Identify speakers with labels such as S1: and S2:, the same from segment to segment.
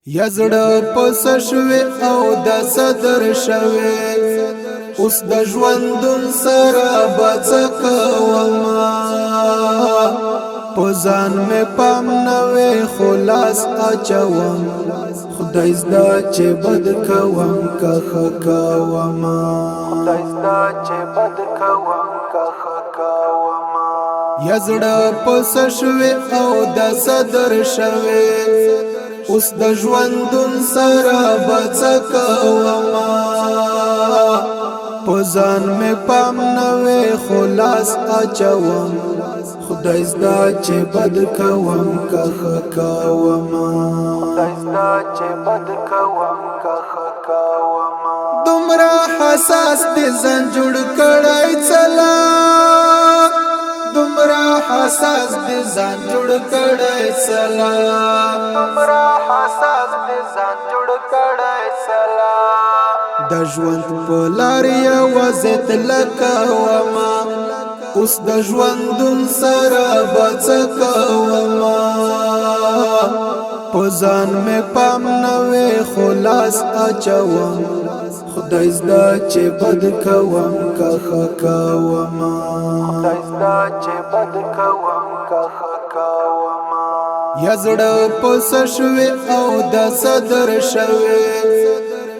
S1: یزړه پس شوي او د صدر شوي اوس د ژوندون سره بڅکوما په ځان مې پام نوې خلاص اچوم خدای زدا چې بد کوم که ښه کوما خدای زدا چې بد کوم که ښه کوما یزړه پس شوي او د صدر شوي اوس د ژوندون سره بڅکوما په ځان مې پام نوې خلاص اچوم خدای زدا چې بد کوم که ښه کوما خدای زدا چې بد کوم که ښه کوما دومره حساس دې ځان جوړ کړی څلا دومره حساس دې ځان جوړ کړی څلا دومره حساس دې ځان جوړ کړی څلا د ژوند په لار یوازې تلکوما اوس د ژوندون سره بڅکوما په ځان مې پام نوې خلاص اچوم خدای زدا چې بد کوم که ښه کوما خدای زدا چې بد کوم که ښه کوما یزړه پس شوي او د صدر شوي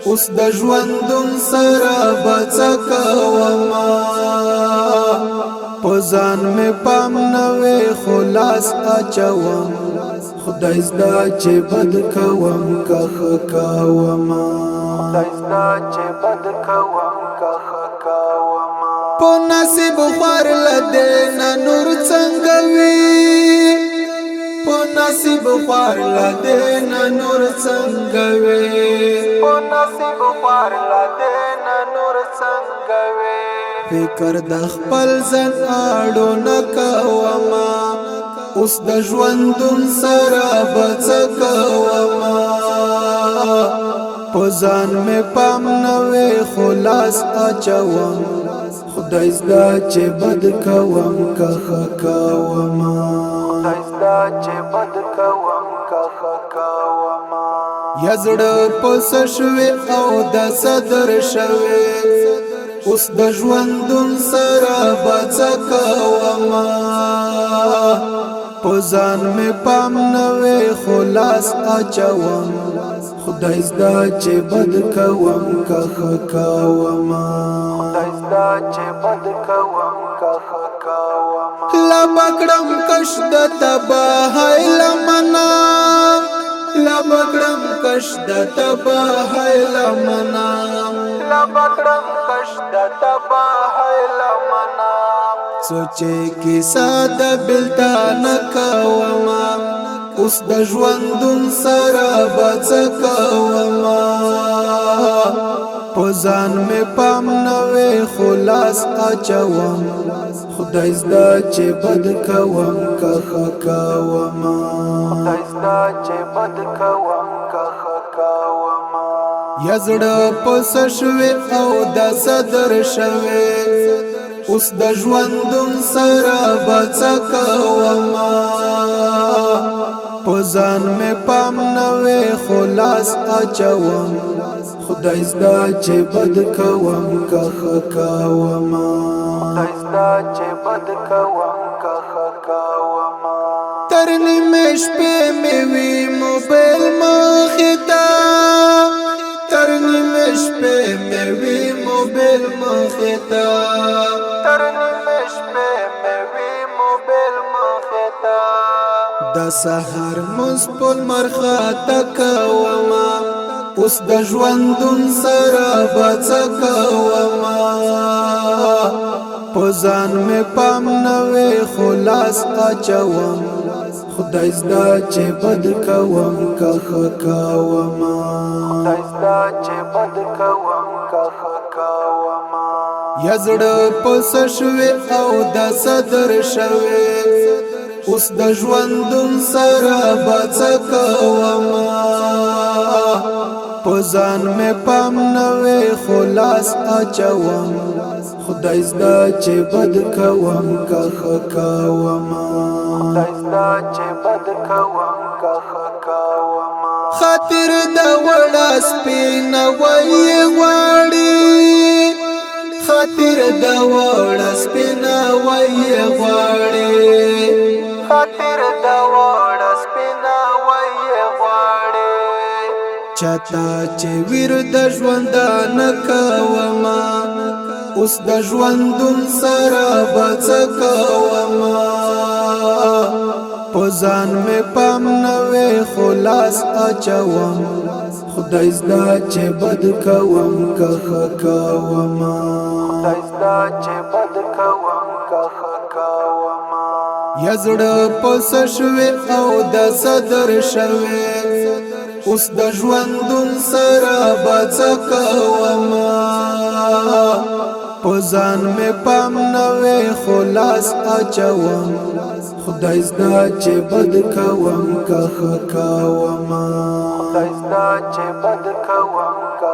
S1: اوس د ژوندون سره بڅکوما په ځان مې پام نوې خلاص اچوم خدای زدا چې بد کوم که ښه کوما خدای زدا چې بد کوم که ښه کوما په نصیب خوار لدې نه نور څنګه وي په نصیب خوار لدې نه نور څنګه وي په نصیب خوار لدې نه نور څنګه وي فکر د خپل ځان اړو نه کوما اوس د ژوندون سره بڅکوما په ځان مې پام نوې خلاص اچوم خدای زدا چې بد کوم که ښه کوما خدای زدا چې بد کوم که ښه کوما یزړه پس شوي او د صدر شوي اوس د ژوندون سره بڅکوما په ځان مې پام نوې خلاص اچوم خدای زدا چې بد کوم که ښه کوما خدای زدا چې بد کوم که ښه کوما لا بکړم کش د تباهی لمنا لا بکړم کش د تباهی لمنا لا بکړم کش د تباهی لمنا سوچې کیسه د بلتا نکوما اوس د ژوندون سره بڅکوما په ځان مې پام نوې خلاص اچوم خدای زدا چې بد کوم که ښه کوما خدای زدا چې بد کوم که ښه کوما یزړه پس شوي او د صدر شوي اوس د ژوندون سره بڅکوما په ځان مې پام نوې خلاص اچوم خدای زدا چې بد کوم که ښه کوما خدای زدا چې بد کوم که ښه کوما تر نیمې شپې مې وي موبایل مخې ته تر نیمې شپې مې وي موبایل مخې ته تر نیمې شپې مې وي موبایل مخې ته د سحر مونځ په لمر خاته کوما اوس د ژوندون سره بڅکوما په ځان مې پام نوې خلاص اچوم خدای زدا چې بد کوم که ښه کوما خدای زدا چې بد کوم که ښه کوما یزړه پس شوي او د صدر شوي اوس د ژوندون سره بڅکوما په ځان مې پام نوې خلاص اچوم خدای زدا چې بد کوم که ښه کوما خدای زدا چې بد کوم که ښه کوما خاطر دا وړا سپینا وای غواړي خاطر دا وړا سپینا وای غواړي خاطر دا وړا سپینا وای غواړي چاته چې ویر د ژوند نه کوما اوس د ژوندون سره بڅ کوما پزان می پام نوې خلاص اچوم خدای زدا چې بد کوم که کوم خدای زدا چې بد کوم که کوم یزړه پس شوي او د صدر شوي اوس د ژوندون سره بڅ کوم پزان می پام نوې خلاص اچوم خدای زدا چې بد کوم که کوم خدای زدا چې بد کوم که